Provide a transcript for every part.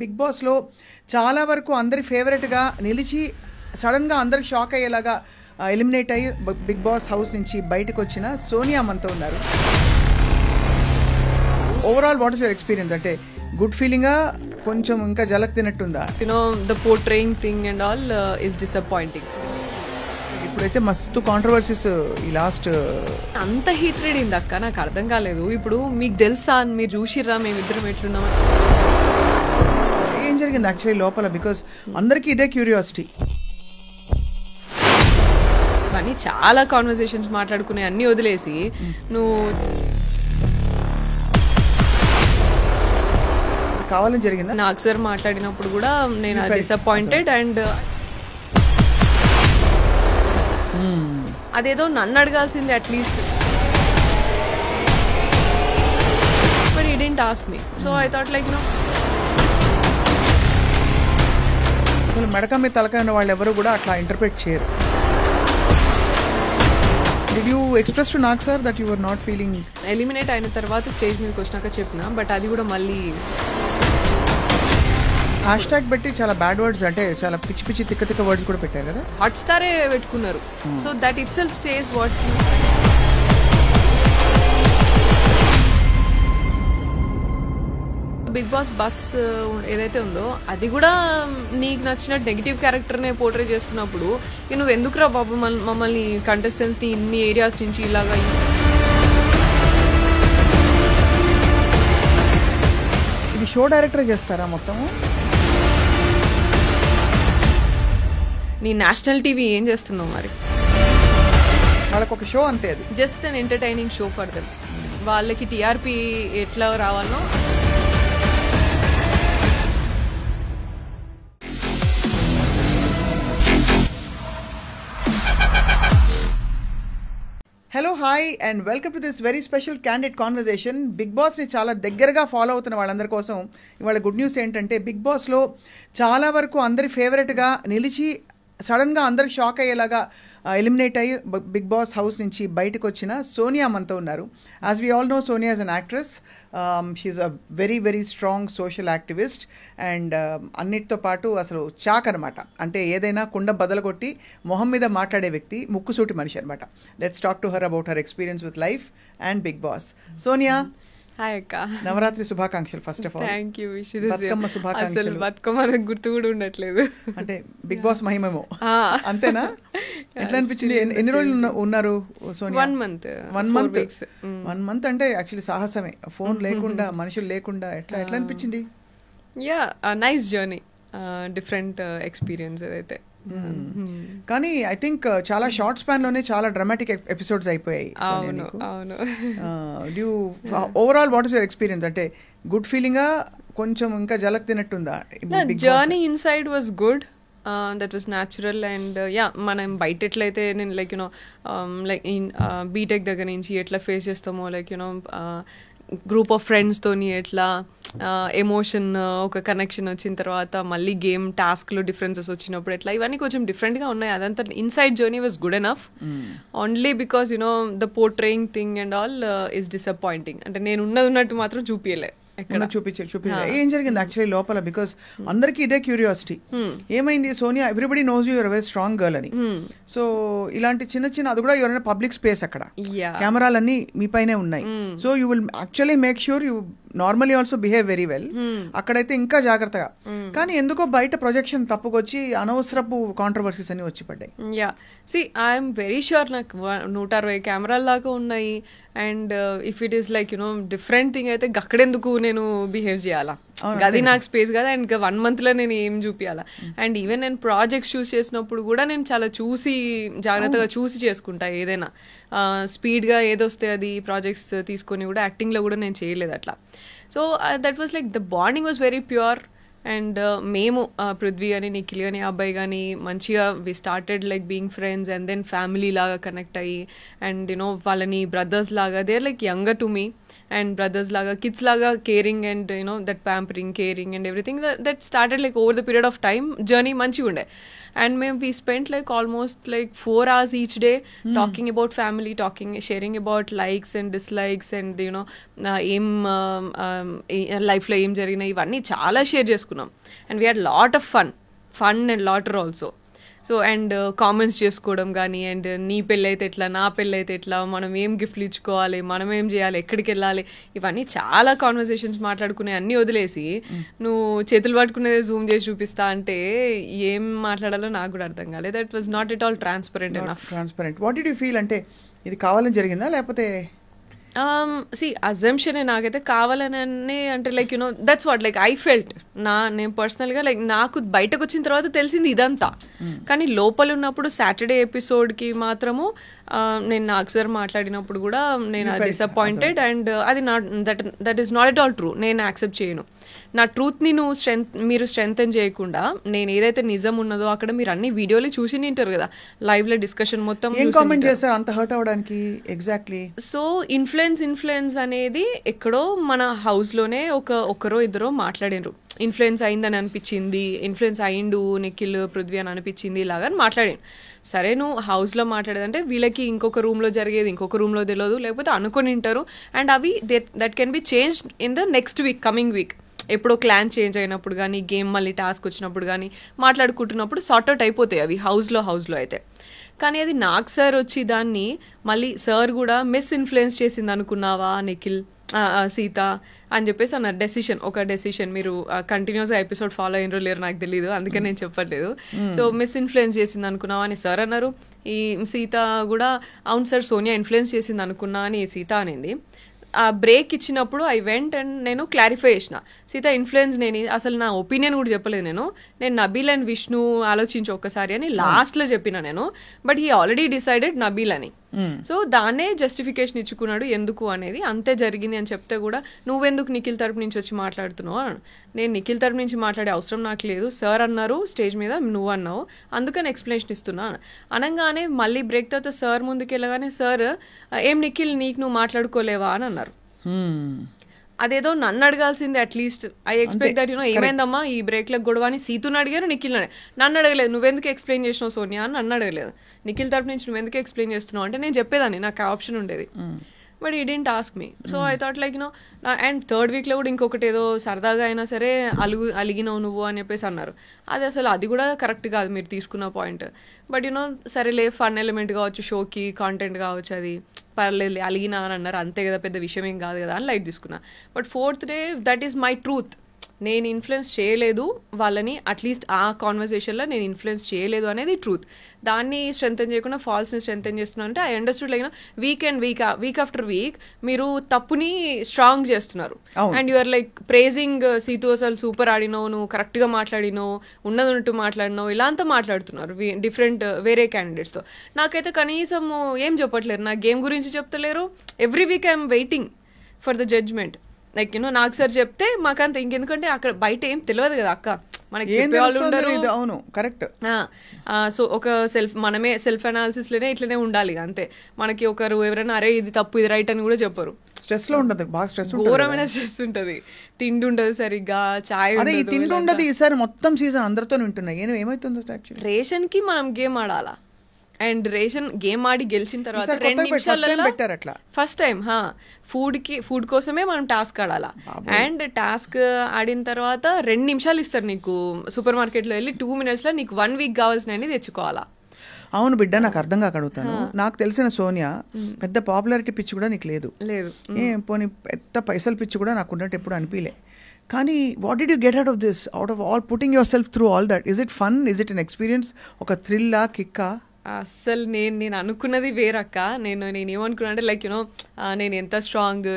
Big బాస్లో చాలా వరకు అందరి ఫేవరెట్గా నిలిచి సడన్గా అందరికి షాక్ అయ్యేలాగా ఎలిమినేట్ అయ్యి బిగ్ బాస్ హౌస్ నుంచి బయటకు వచ్చిన సోనియా మనతో ఉన్నారు. Overall what is your experience? అంటే గుడ్ ఫీలింగా కొంచెం ఇంకా జలక్ తినట్టుందా? The portraying thing and all is disappointing. ఇప్పుడైతే మస్తు కాంట్రవర్సీస్ ఈ లాస్ట్ అంత హీట్రెడ్ అయింది అక్క, నాకు అర్థం కాలేదు. ఇప్పుడు మీకు తెలుసా, మీరు చూసిర్రా మేమిద్దరం ఎట్లున్నాం? ఏం జరిగింది యాక్చువల్లీ లోపల? బికాస్ అందరికీ ఇదే క్యూరియాసిటీ. కానీ చాలా కాన్వర్సేషన్స్ మాట్లాడుకునే అన్ని వదిలేసి నువ్వు కావాలని జరిగిందా? నాకు సార్ మాట్లాడినప్పుడు కూడా నేను డిసప్పాయింటెడ్ అండ్ అదేదో నన్ను అడగాల్సింది at least, but he didn't ask me. So I thought like అసలు మెడక మీద తలకాయ ఉన్న వాళ్ళు ఎవరు కూడా అట్లా ఇంటర్ప్రిట్ చేయరు. Did you express to Nag sir that you were not feeling? Eliminate అయిన తర్వాత స్టేజ్ మీదకి వచ్చినాక చెప్పిన, బట్ అది కూడా మళ్ళీ హ్యాష్ ట్యాగ్ పెట్టి చాలా బ్యాడ్ వర్డ్స్, అంటే చాలా పిచ్చి పిచ్చి తిక్క తిక్క వర్డ్స్ కూడా పెట్టారు కదా. హాట్ స్టారే పెట్టుకున్నారు. So that itself says what. Bigg Boss buzz ఏదైతే ఉందో అది కూడా నీకు నచ్చిన నెగిటివ్ క్యారెక్టర్నే పోర్ట్రే చేస్తున్నప్పుడు నువ్వు ఎందుకురా బాబు మమ్మల్ని కంటెస్టెంట్స్ని ఇన్ని ఏరియాస్ నుంచి ఇలాగా? ఇది షో డైరెక్టర్ చేస్తారా మొత్తము? నీ నేషనల్ టీవీ ఏం చేస్తున్నావు మరి? వాళ్ళకి ఒక షో అంతే, అది just an entertaining show for them. వాళ్ళకి టీఆర్పీ ఎట్లా రావాలో. Hello, hi and welcome to this very special candid conversation. Big బాస్ని చాలా దగ్గరగా ఫాలో అవుతున్న వాళ్ళందరి కోసం ఇవాళ గుడ్ న్యూస్ ఏంటంటే, బిగ్ బాస్లో చాలా వరకు అందరి ఫేవరెట్గా నిలిచి సడన్గా అందరికి షాక్ అయ్యేలాగా ఎలిమినేట్ అయ్యి బిగ్ బాస్ హౌస్ నుంచి బయటకు వచ్చిన సోనియా మనతో ఉన్నారు. As we all know, Sonia is an actress. She is a very very strong social activist and అన్నిటితో పాటు అసలు చాక్ అనమాట. అంటే ఏదైనా కుండ బదలగొట్టి మొహం మీద మాట్లాడే వ్యక్తి, ముక్కుసూటి మనిషి అనమాట. Let's talk to her about her experience with life and Bigg Boss. Sonia, hi అక్క. నవరాత్రి శుభాకాంక్షలు. First of all thank you. Bathukamma శుభాకాంక్షలు. బతుకమ్మ గుర్తు కూడా ఉండట్లేదు. అంటే బిగ్ బాస్ మహిమేమో, అంతేనా? ఎట్లా అనిపించింది? ఎన్ని రోజులు ఉన్నారు సోనియా? 1 month. 1 month అంటే యాక్చువల్లీ సాహసమే. ఫోన్ లేకుండా, మనుషులు లేకుండా ఎట్లా అనిపించింది? Yeah, nice journey, different experience అదైతే. కానీ ఐ థింక్ చాలా షార్ట్ స్పాన్ లోనే చాలా డ్రామాటిక్ ఎపిసోడ్స్ అయిపోయాయి. అవును. Overall what is your experience? అంటే గుడ్ ఫీలింగా కొంచెం ఇంకా జలక్ తినట్టుందా? Journey inside was good, that was natural and yeah, మనం బయట ఎట్లయితే నేను లైక్ లైక్ బీటెక్ దగ్గర నుంచి ఎట్లా ఫేస్ చేస్తామో, లైక్ గ్రూప్ ఆఫ్ ఫ్రెండ్స్తోని ఎట్లా ఎమోషన్, ఒక కనెక్షన్ వచ్చిన తర్వాత మళ్ళీ గేమ్ టాస్క్లో డిఫరెన్సెస్ వచ్చినప్పుడు ఎట్లా, ఇవన్నీ కొంచెం డిఫరెంట్గా ఉన్నాయి. అదంతా inside journey was good enough. Only because the portraying thing and all is disappointing. అంటే నేను ఉన్నట్టు మాత్రం చూపించలే. ఏం జరిగింది యాక్చువల్లీ లోపల? బికాస్ అందరికి ఇదే క్యూరియాసిటీ. ఏమైంది Sonia? Everybody knows you are very strong girl అని. సో ఇలాంటి చిన్న చిన్న, అది కూడా ఎవరైనా పబ్లిక్ స్పేస్, అక్కడ కెమెరాలన్నీ మీ పైనే ఉన్నాయి. So you will actually make sure you normally also behave very well. అక్కడైతే ఇంకా జాగ్రత్తగా. కానీ ఎందుకో బయట ప్రొజెక్షన్ తప్పుకొచ్చి అనవసరపు కాంట్రవర్సీస్ అని వచ్చి పడ్డాయి. Yeah, see I'm very sure నాకు 160 కెమెరాల దాకా ఉన్నాయి. And if it is like different thing అయితే అక్కడెందుకు నేను బిహేవ్ చేయాలా? అది నాకు స్పేస్ కదా. అండ్ 1 month లో నేను ఏం చూపించాలా? అండ్ ఈవెన్ నేను ప్రాజెక్ట్స్ చూస్ చేసినప్పుడు కూడా నేను చాలా చూసి, జాగ్రత్తగా చూసి చేసుకుంటా. ఏదైనా స్పీడ్గా ఏదొస్తే అది ప్రాజెక్ట్స్ తీసుకొని కూడా యాక్టింగ్లో కూడా నేను చేయలేదు అట్లా. So that was like the bonding was very pure. And మేము పృథ్వీ అని, నిఖిల్ అని, అబ్బాయి కానీ మంచిగా we started like being friends and then family లాగా కనెక్ట్ అయ్యి, అండ్ వాళ్ళని బ్రదర్స్ లాగా, they are like younger to me and brothers లాగా, కిడ్స్ లాగా caring and that pampering, caring and everything that started like over the period of time. Journey మంచిగా ఉండే. And we spent like almost like 4 hours each day talking about family, sharing about likes and dislikes and aim life lo em jarigina ivanni chaala share cheskunnam. చేసుకున్నాం and we had lot of fun and laughter also. So and comments చేసుకోవడం కానీ and నీ పెళ్ళి అయితే ఎట్లా, నా పెళ్ళి అయితే ఎట్లా, మనం ఏం గిఫ్ట్లు ఇచ్చుకోవాలి, మనం ఏం చేయాలి, ఎక్కడికి వెళ్ళాలి, ఇవన్నీ చాలా కాన్వర్సేషన్స్ మాట్లాడుకునే అన్నీ వదిలేసి నువ్వు చేతులు పట్టుకునేది జూమ్ చేసి చూపిస్తా అంటే ఏం మాట్లాడాలో నాకు కూడా అర్థం కాలేదు. That was not at all transparent enough. What did you feel? అంటే ఇది కావాలని జరిగిందా లేకపోతే అజంప్షన్ నాకైతే కావాలని అంటే like you know that's what like I felt నేను పర్సనల్గా లైక్ నాకు బయటకు వచ్చిన తర్వాత తెలిసింది ఇదంతా. కానీ లోపల ఉన్నప్పుడు సాటర్డే ఎపిసోడ్కి మాత్రము నేను నాగ్ సార్ మాట్లాడినప్పుడు కూడా నేను డిసప్పాయింటెడ్ అండ్ అది not that is not at all true. నేను యాక్సెప్ట్ చేయను. నా ట్రూత్ని మీరు స్ట్రెంగ్తెన్ చేయకుండా నేను ఏదైతే నిజం ఉన్నదో అక్కడ మీరు అన్ని వీడియోలు చూసి నింటారు కదా, లైవ్లో డిస్కషన్ మొత్తం కామెంట్ చేస్తారు అంత హర్ట్ అవ్వడానికి. ఎగ్జాక్ట్లీ. సో ఇన్ఫ్లుయెన్స్ అనేది ఎక్కడో మన హౌస్లోనే ఒకరో ఇద్దరో మాట్లాడినరు. ఇన్ఫ్లుయెన్స్ అయిందని అనిపించింది, ఇన్ఫ్లుయెన్స్ అయిండు నిఖిల్ పృథ్వీ అని అనిపించింది ఇలాగా మాట్లాడాను. సరే నువ్వు హౌస్లో మాట్లాడేదంటే వీళ్ళకి ఇంకొక రూమ్లో జరిగేది ఇంకొక రూమ్లో తెలియదు, లేకపోతే అనుకొని ఉంటారు. అండ్ అవి that can be change in the next week, coming week. ఎప్పుడో క్లాన్ చేంజ్ అయినప్పుడు కానీ, గేమ్ మళ్ళీ టాస్క్ వచ్చినప్పుడు కానీ మాట్లాడుకుంటున్నప్పుడు సార్ట్అవుట్ అయిపోతాయి అవి హౌస్లో అయితే. కానీ అది నాగ్ సార్ వచ్చి దాన్ని మళ్ళీ సార్ కూడా మిస్ఇన్ఫ్లుయెన్స్ చేసింది అనుకున్నావా నిఖిల్, సీత అని చెప్పేసి అన్నారు. డెసిషన్ మీరు కంటిన్యూస్గా ఎపిసోడ్ ఫాలో అయినరో లేరు నాకు తెలియదు, అందుకని నేను చెప్పట్లేదు. సో మిస్ఇన్ఫ్లుయెన్స్ చేసింది అనుకున్నావా అని సార్ అన్నారు. ఈ సీత కూడా అవును సార్ సోనియా ఇన్ఫ్లుయెన్స్ చేసింది అనుకున్నా అని సీత అనింది. ఆ బ్రేక్ ఇచ్చినప్పుడు ఐ వెంట్ అండ్ నేను క్లారిఫై చేసిన, సీత ఇన్ఫ్లుయెన్స్ నేను అసలు నా ఒపీనియన్ కూడా చెప్పలేదు, నేను నబీల్ అండ్ విష్ణు ఆలోచించి ఒక్కసారి అని లాస్ట్లో చెప్పిన నేను. But he already decided Nabeel అని. సో దాన్నే జస్టిఫికేషన్ ఇచ్చుకున్నాడు ఎందుకు అనేది. అంతే జరిగింది అని చెప్తే కూడా నువ్వెందుకు నిఖిల్ తరపు నుంచి వచ్చి మాట్లాడుతున్నావు? నేను నిఖిల్ తరపు నుంచి మాట్లాడే అవసరం నాకు లేదు, సార్ అన్నారు స్టేజ్ మీద, నువ్వు అన్నావు, అందుకని ఎక్స్ప్లెనేషన్ ఇస్తున్నా అనగానే మళ్ళీ బ్రేక్ తర్వాత సార్ ముందుకు వెళ్ళగానే సార్ ఏం నిఖిల్ నీకు నువ్వు మాట్లాడుకోలేవా అని అన్నారు. అదేదో నన్ను అడగాల్సింది at least. I expect that you know ఏమైందమ్మా ఈ బ్రేక్లకు గొడవ అని సీతుని అడిగారు, నిఖిల్ నన్ను అడగలేదు. నువ్వెందుకు ఎక్స్ప్లెయిన్ చేసినావు సోనియా అని నన్ను అడగలేదు. నిఖిల్ తరపు నుంచి నువ్వెందుకు ఎక్స్ప్లెయిన్ చేస్తున్నావు అంటే నేను చెప్పేదాన్ని, నాకు ఆప్షన్ ఉండేది. బట్ ఈ didn't ask me. So I thought like you know. And third వీక్లో కూడా ఇంకొకటి ఏదో సరదాగా అయినా సరే అలిగినావు నువ్వు అని చెప్పేసి అన్నారు. అది కూడా కరెక్ట్ కాదు మీరు తీసుకున్న పాయింట్. బట్ యూనో సరేలే ఫన్ ఎలిమెంట్ కావచ్చు, షోకి కాంటెంట్ కావచ్చు, అది పర్లేదు అలిగినా అని అన్నారు, అంతే కదా పెద్ద విషయం ఏం కాదు కదా అని లైట్ తీసుకున్నా. But fourth day that is my truth. నేను ఇన్ఫ్లుయెన్స్ చేయలేదు వాళ్ళని, అట్లీస్ట్ ఆ కాన్వర్సేషన్లో నేను ఇన్ఫ్లుయెన్స్ చేయలేదు అనేది ట్రూత్. దాన్ని స్ట్రెంథెన్ చేయకుండా ఫాల్స్ని స్ట్రెంథెన్ చేస్తున్నాను అంటే I understood like week after week మీరు తప్పుని స్ట్రాంగ్ చేస్తున్నారు. And you're like praising Situ అసలు సూపర్ ఆడినావు, నువ్వు కరెక్ట్గా మాట్లాడినావు, ఉన్నట్టు మాట్లాడినావు, ఇలా అంతా మాట్లాడుతున్నారు డిఫరెంట్ వేరే క్యాండిడేట్స్తో. నాకైతే కనీసం ఏం చెప్పట్లేరు, నా గేమ్ గురించి చెప్తలేరు. Every week I'm waiting for the judgement. Like you know నాకు సార్ చెప్తే మాకంత ఇంకెందుకంటే అక్కడ బయట ఏం తెలియదు కదా అక్క, మనకి చెప్పేవాళ్ళు ఉండరు. అవును కరెక్ట్. సో ఒక మనమే సెల్ఫ్ అనాలిసిస్లోనే ఇట్లనే ఉండాలి అంతే. మనకి ఒకరు ఎవరైనా అరే ఇది తప్పు ఇది రైట్ అని కూడా చెప్పరు. స్ట్రెస్ లో ఉంటుంది, బాగా స్ట్రెస్, ఘోరమైన స్ట్రెస్ ఉంటుంది, తిండి ఉండదు సరిగ్గా, చాయ్ తిండి ఉండదు. ఈసారి మొత్తం సీజన్ అందరితో వింటున్నాయి ఏమైతుందో. రేషన్ కి మనం గేమ్ ఆడాలా అండ్ రేషన్ గేమ్ ఆడి గెలిచిన తర్వాత 2 నిమిషాలలో ఫస్ట్ టైం ఫుడ్ కోసమే మనం టాస్క్ ఆడాలా. అండ్ టాస్క్ ఆడిన తర్వాత 2 నిమిషాలు ఇస్తారు నీకు సూపర్ మార్కెట్లో వెళ్ళి 2 minutes లో నీకు 1 week కావాల్సినవి తెచ్చుకోవాలా. అవును బిడ్డ, నాకు అర్థం కాక అడుగుతాను. నాకు తెలిసిన సోనియా పెద్ద పాపులారిటీ పిచ్చి కూడా నీకు లేదు, పోనీ పెద్ద పైసలు పిచ్చి కూడా నాకు ఉన్నట్టు ఎప్పుడు అనిపించలే. కానీ what did you get out of this, out of all putting your self through all that? Is it fun, is it an experience, ఒక థ్రిల్లా, కిక్కా? అస్సలు నేను అనుకున్నది వేరక్క. నేను ఏమనుకున్నా అంటే లైక్ యూనో నేను ఎంత స్ట్రాంగ్,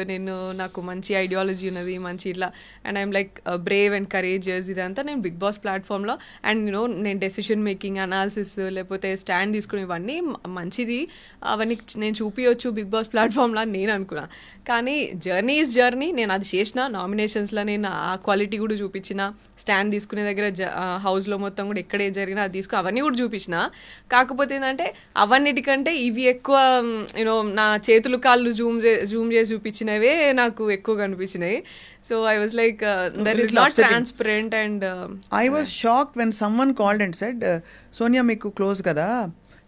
నాకు మంచి ఐడియాలజీ ఉన్నది, మంచి ఇట్లా, and I'm like Brave and courageous, ఇదంతా నేను బిగ్ బాస్ ప్లాట్ఫామ్లో. అండ్ నేను డెసిషన్ మేకింగ్, అనాలిసిస్, లేకపోతే స్టాండ్ తీసుకుని ఇవన్నీ మంచిది, అవన్నీ నేను చూపించవచ్చు బిగ్ బాస్ ప్లాట్ఫామ్లో అని నేను అనుకున్నా. కానీ జర్నీ ఈజ్ జర్నీ. నేను అది చేసిన నామినేషన్స్లో, నేను ఆ క్వాలిటీ కూడా చూపించిన, స్టాండ్ తీసుకునే దగ్గర హౌస్లో మొత్తం కూడా ఎక్కడే జరిగినా అది తీసుకుని అవన్నీ కూడా చూపించిన. కాకపోతే ఏంటంటే అవన్నిటికంటే ఇవి ఎక్కువ యూనో నా చేతులు కాళ్ళు జూమ్ చేసి చూపించినవే నాకు ఎక్కువ కనిపించినాయి. So I was like that is not transparent. And I was shocked when someone called and said, Sonia మీకు క్లోజ్ కదా,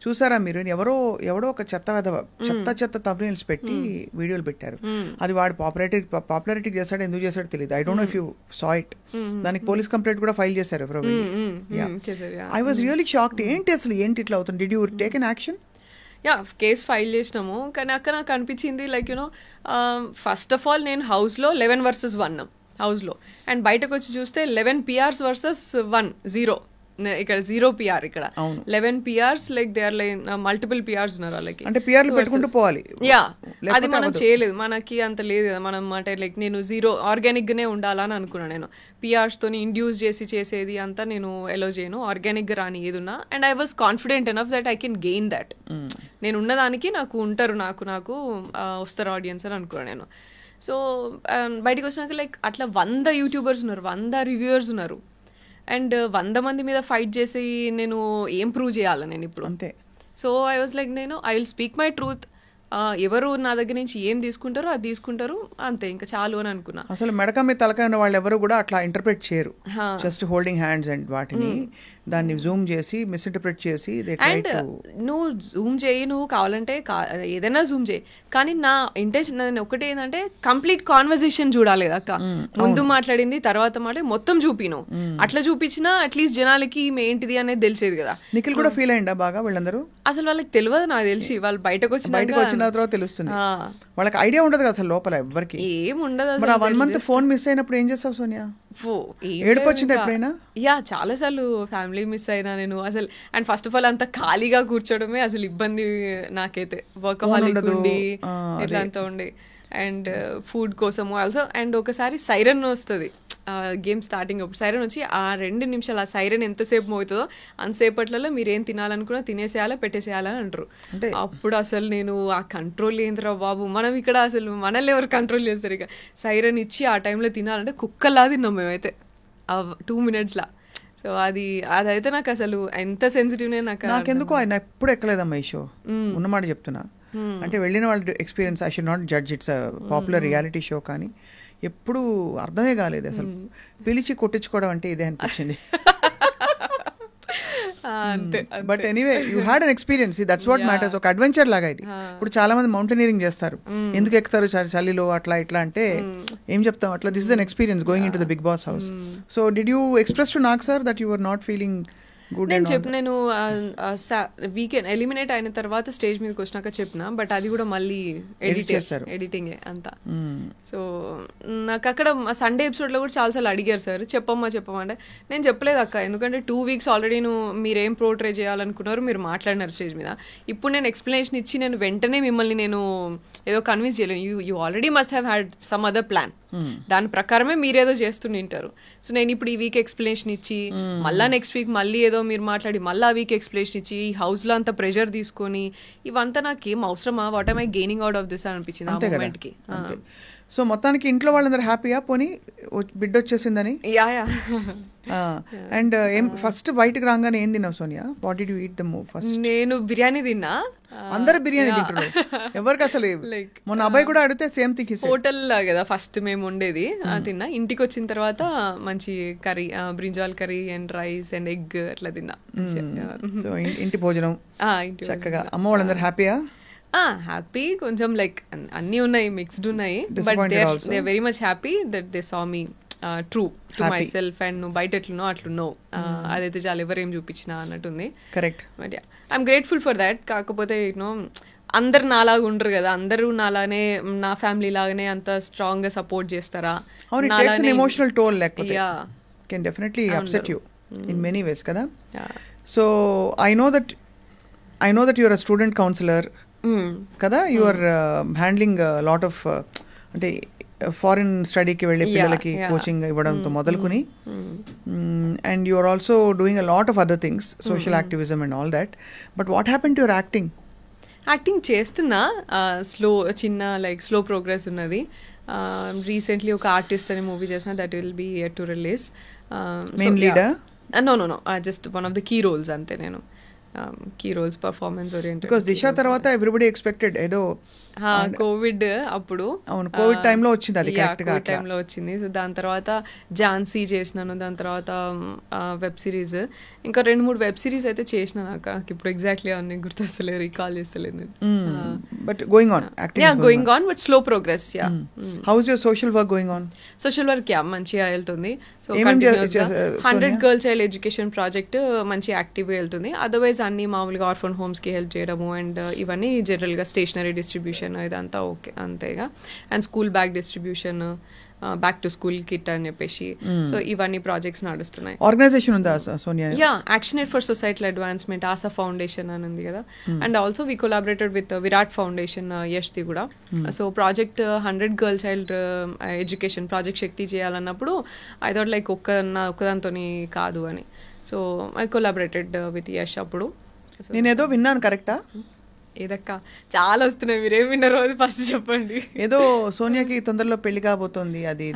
చూసారా మీరు, ఎవడో ఒక చెత్త thumbnails పెట్టి వీడియోలు పెట్టారు. అది వాడు పాపులారిటీ చేశాడు, ఎందుకు చేశాడో తెలియదు. I don't know if you saw it. దానికి పోలీస్ కంప్లైంట్ కూడా ఫైల్ చేశారు ఎవరో. I was really shocked. ఏంటి ఇట్లా అవుతుంది? Did you take an action? Case file చేసినాము, కానీ అక్కడ నాకు అనిపించింది like you know first of all నేను హౌస్లో 11 versus 1 హౌస్లో, అండ్ బయటకు వచ్చి చూస్తే 11 PRs versus 1 0. ఇక్కడ 0 PR, ఇక్కడ 11 PRs, like they are like multiple PRs ఉన్నారు వాళ్ళకి. అంటే PRలు పెట్టుకుంటూ పోవాలి. అది మనం చేయలేదు, మనకి అంత లేదు కదా. మనం అంటే లైక్ నేను 0 ఆర్గానిక్ గానే ఉండాలని అనుకున్నాను. నేను PRs తోని ఇండ్యూస్ చేసేది అంతా నేను ఎలో చేయను, ఆర్గానిక్ గా రాని ఏదున్నా. And I was confident enough that I can gain that. నేను ఉన్నదానికి నాకు ఉంటారు, నాకు వస్తారు ఆడియన్స్ అని అనుకున్నాను నేను. సో బయటకు వచ్చినాక లైక్ అట్లా 100 యూట్యూబర్స్ ఉన్నారు, 100 రివ్యూవర్స్ ఉన్నారు, అండ్ 100 మంది మీద ఫైట్ చేసి నేను ఏం ప్రూవ్ చేయాలి నేను ఇప్పుడు? అంతే. So I was like I will speak my truth. ఎవరు నా దగ్గర నుంచి ఏం తీసుకుంటారో అది తీసుకుంటారు, అంతే, ఇంకా చాలు అని అనుకున్నా. అసలు మెడక మీద తలకాయ ఉన్న వాళ్ళు ఎవరు కూడా అట్లా ఇంటర్ప్రెట్ చేయరు. జస్ట్ హోల్డింగ్ హ్యాండ్స్ అండ్ వాటిని దాన్ని జూమ్ చేసి మిస్ఇంటర్ప్రెట్ చేసి. అండ్ నువ్వు జూమ్ చేయి, నువ్వు కావాలంటే ఏదైనా జూమ్ చేయి, కానీ నా ఇంటెన్షన్ ఒకటి ఏంటంటే కంప్లీట్ కాన్వర్సేషన్ చూడాలి అక్క. ముందు మాట్లాడింది, తర్వాత మొత్తం చూపిను. అట్లా చూపించినా అట్లీస్ట్ జనాలకి ఏంటిది అనేది తెలిసేది కదా. నిఖిల్ కూడా ఫీల్ అయిందా బాగా? వీళ్ళందరూ అసలు వాళ్ళకి తెలియదు, నాకు తెలిసి వాళ్ళు బయటకు వచ్చిన తర్వాత తెలుస్తుంది. వాళ్ళకి ఐడియా ఉండదు కదా అసలు లోపల ఎవ్వరికి ఏం ఉండదు. 1 month ఫోన్ మిస్ అయినప్పుడు ఏం చేస్తావు సోనియా? ఏడుపు వచ్చింది ఎప్పుడైనా? చాలా సార్లు ఫ్యామిలీ మిస్ అయినా నేను అసలు. అండ్ ఫస్ట్ ఆఫ్ ఆల్ అంత ఖాళీగా కూర్చోవడమే అసలు ఇబ్బంది నాకైతే. వర్కహాలిక్ ఉండి ఇట్లా అంతా ఉండి, అండ్ ఫుడ్ కోసము ఆల్సో. అండ్ ఒకసారి సైరన్ వస్తుంది గేమ్ స్టార్టింగ్ అప్పుడు. సైరన్ వచ్చి ఆ 2 నిమిషాలు, ఆ సైరన్ ఎంతసేపు మోగుతుందో అంతసేపట్లలో మీరు ఏం తినాలనుకున్నా తినేసేయాలా, పెట్టేసేయాలని అంటారు. అప్పుడు అసలు నేను ఆ కంట్రోల్ ఏంద్రా బాబు, మనం ఇక్కడ అసలు మనల్ని ఎవరు కంట్రోల్ చేస్తారు? ఇక సైరన్ ఇచ్చి ఆ టైంలో తినాలంటే కుక్కలా తిన్నాం మేమైతే ఆ 2 minutesలా. సో అదైతే నాకు అసలు ఎంత సెన్సిటివ్. నాకెందుకు ఆయన ఎప్పుడు ఎక్కలేదమ్మా ఈ షో, ఉన్నమాట చెప్తున్నా. అంటే వెళ్ళిన వాళ్ళ experience, I should not judge, it's popular reality show, కానీ ఎప్పుడు అర్థమే కాలేదు అసలు. పిలిచి కొట్టించుకోవడం అంటే ఇదే అనిపించింది. But anyway you had an experience, that's what matters. ఒక అడ్వెంచర్ లాగా ఇది. ఇప్పుడు చాలా మంది మౌంటైనీరింగ్ చేస్తారు, ఎందుకు ఎక్కుతారు చలిలో అట్లా ఇట్లా అంటే ఏం చెప్తాం అట్లా. This is an experience going into the Bigg Boss house. So did you express to Nag sir that you are not feeling good? నేను వీకెండ్ ఎలిమినేట్ అయిన తర్వాత స్టేజ్ మీదకి వచ్చినాక చెప్పిన, బట్ అది కూడా మళ్ళీ ఎడిటింగ్ అంతా. సో నాకు అక్కడ సండే ఎపిసోడ్ లో కూడా చాలాసార్లు అడిగారు సార్ చెప్పమ్మా అంటే నేను చెప్పలేదు అక్క, ఎందుకంటే 2 weeks ఆల్రెడీ మీరేం పోర్ట్రే చేయాలనుకున్నారు మీరు మాట్లాడినారు స్టేజ్ మీద. ఇప్పుడు నేను ఎక్స్ప్లెనేషన్ ఇచ్చి నేను వెంటనే మిమ్మల్ని నేను ఏదో కన్విన్స్ చేయలేను. You already must have had some other plan, దాని ప్రకారమే మీరేదో చేస్తుంటారు. సో నేను ఇప్పుడు ఈ వీక్ ఎక్స్ప్లెనేషన్ ఇచ్చి మళ్ళీ నెక్స్ట్ వీక్ మళ్ళీ ఏదో మీరు మాట్లాడి మళ్ళీ ఆ వీక్ ఎక్స్ప్లెనేషన్ ఇచ్చి ఈ హౌస్ లో అంత ప్రెషర్ తీసుకొని ఇవంతా నాకేం అవసరమా? What I gaining out of this అనిపించింది ఆ మూమెంట్ కి. సో మొత్తానికి ఇంట్లో వాళ్ళందరూ హ్యాపీయా? పోనీ బిడ్డ వచ్చేసిందని. అండ్ ఫస్ట్ బయటకు రాగానే ఏం తిన్నావు Sonia? What did you eat the first? నేను బిర్యానీ తిన్నా. అందరు బిర్యానీ తింటారు, ఎవరికి అసలు మొన్న అబ్బాయి కూడా అడిగితే సేమ్ థింగ్. హోటల్ కదా ఫస్ట్ మేము ఉండేది, తిన్నా. ఇంటికి వచ్చిన తర్వాత మంచి curry, brinjal curry and rice and egg అట్లా తిన్నా. సో ఇంటి భోజనం చక్కగా. అమ్మ వాళ్ళందరూ హ్యాపీయా? హ్యాపీ, కొంచెం లైక్ అన్ని ఉన్నాయి, మిక్స్డ్ ఉన్నాయి, but they very much happy that they saw me true to myself and నువ్వు బయట ఎట్లున్నో అట్లున్నావు, అదైతే చాలా ఎవరేం చూపించినా అన్నట్టుంది. Correct. But I'm grateful for that. కాకపోతే యూనో అందరు నాలాగా ఉండరు కదా, అందరూ నాలానే నా ఫ్యామిలీ లాగానే అంత స్ట్రాంగ్ గా సపోర్ట్ చేస్తారా? ఎమోషనల్ టోల్ లేకపోతే can definitely upset you in many ways కదా. So I know that your uh student counsellor కదా, you are handling lot of అంటే ఫారిన్ స్టడీకి వెళ్ళే పిల్లలకి కోచింగ్ ఇవ్వడంతో మొదలుకుని, and you are also doing a lot of other things, social activism and all that. But what happen to your acting? Acting చేస్తున్నా, slow progress ఉన్నది. Recently ఒక artist అనే మూవీ చేసిన, that will be to release. Main leader? No just one of the key roles అంతే. నేను key roles performance oriented. Because Disha తర్వాత everybody expected ఏదో Covid అప్పుడు, అవును కోవిడ్ టైంలో వచ్చింది అది కరెక్ట్ గా కోవిడ్ టైంలో వచ్చింది. సో దాని తర్వాత ఝాన్సీ చేసినాను, దాని తర్వాత వెబ్ సిరీస్, ఇంకా 2-3 వెబ్ సిరీస్ అయితే చేసిన. నాకు ఇప్పుడు ఎగ్జాక్ట్లీ అన్ని గుర్తొస్తలేదు, రీకాల్ చేస్తలేదు. But going on acting going on but slow progress. How is your social work going on? Social work మంచిగా వెళ్తుంది. సో కంటిన్యూస్ గా 100 గర్ల్ చైల్డ్ ఎడ్యుకేషన్ ప్రాజెక్ట్ మంచి యాక్టివ్ గా వెళ్తుంది. అదర్వైజ్ అన్ని మామూలుగా ఆర్ఫన్ హోమ్స్ కి హెల్ప్ చేయడము అండ్ ఇవన్నీ జనరల్ గా స్టేషనరీ డిస్ట్రిబ్యూషన్ ఇదంతా ఓకే అంతేగా. And school bag distribution, back to school kit అని చెప్పేసి, సో ఇవన్నీ ప్రాజెక్ట్స్ నడుస్తున్నాయి. ఆర్గనైజేషన్ ఉందా సోనియా? యాక్షనేట్ for societal advancement, Asha foundation అని ఉంది కదా. And also we collaborated with Virat foundation, యష్ది కూడా. So project 100 girl child education project Shakti చేయాలన్నప్పుడు ఐ థాట్ లైక్ ఒక్కదాంతో కాదు అని. So I collaborated with Yash అప్పుడు. నేనేదో విన్నాను కరెక్టా? ఏదక్క చాలా వస్తున్నాయి, మీరేం విన్నారో అది ఫస్ట్ చెప్పండి. ఏదో సోనియాకి తొందరలో పెళ్లి కాబోతోంది అది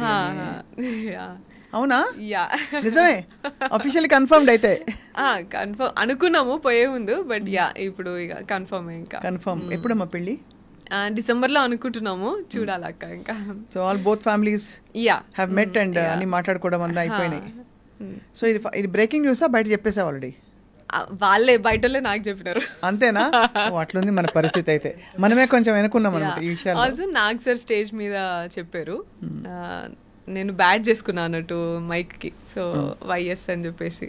అవునా? నిజమే? అఫీషియల్లీ కన్ఫర్మ్డ్ అయితే? కన్ఫర్మ్ అనుకున్నాము పోయే ముందు, బట్ ఇప్పుడు ఇక కన్ఫర్మ్. ఇంకా కన్ఫర్మ్. ఎప్పుడమ్మా పెళ్లి? డిసెంబర్ లో అనుకుంటున్నాము, చూడాలక్క. ఇంకా so all both families have met and అన్ని మాట్లాడుకోవడం అంతా అయిపోయినాయి. సో ఇది బ్రేకింగ్ న్యూసా బయట చెప్పేసా ఆల్రెడీ? వాళ్ళే బయటలే నాకు చెప్పినారు. అంతేనా? అట్లుంది మన పరిస్థితి. అయితే మనమే కొంచెం వెనుకున్నాం అనమాట ఈ విషయాలు. ఆల్సో నాగ్ సార్ స్టేజ్ మీద చెప్పారు, నేను బ్యాడ్ చేసుకున్నా అన్నట్టు మైక్ కి, సో వైఎస్ అని చెప్పేసి.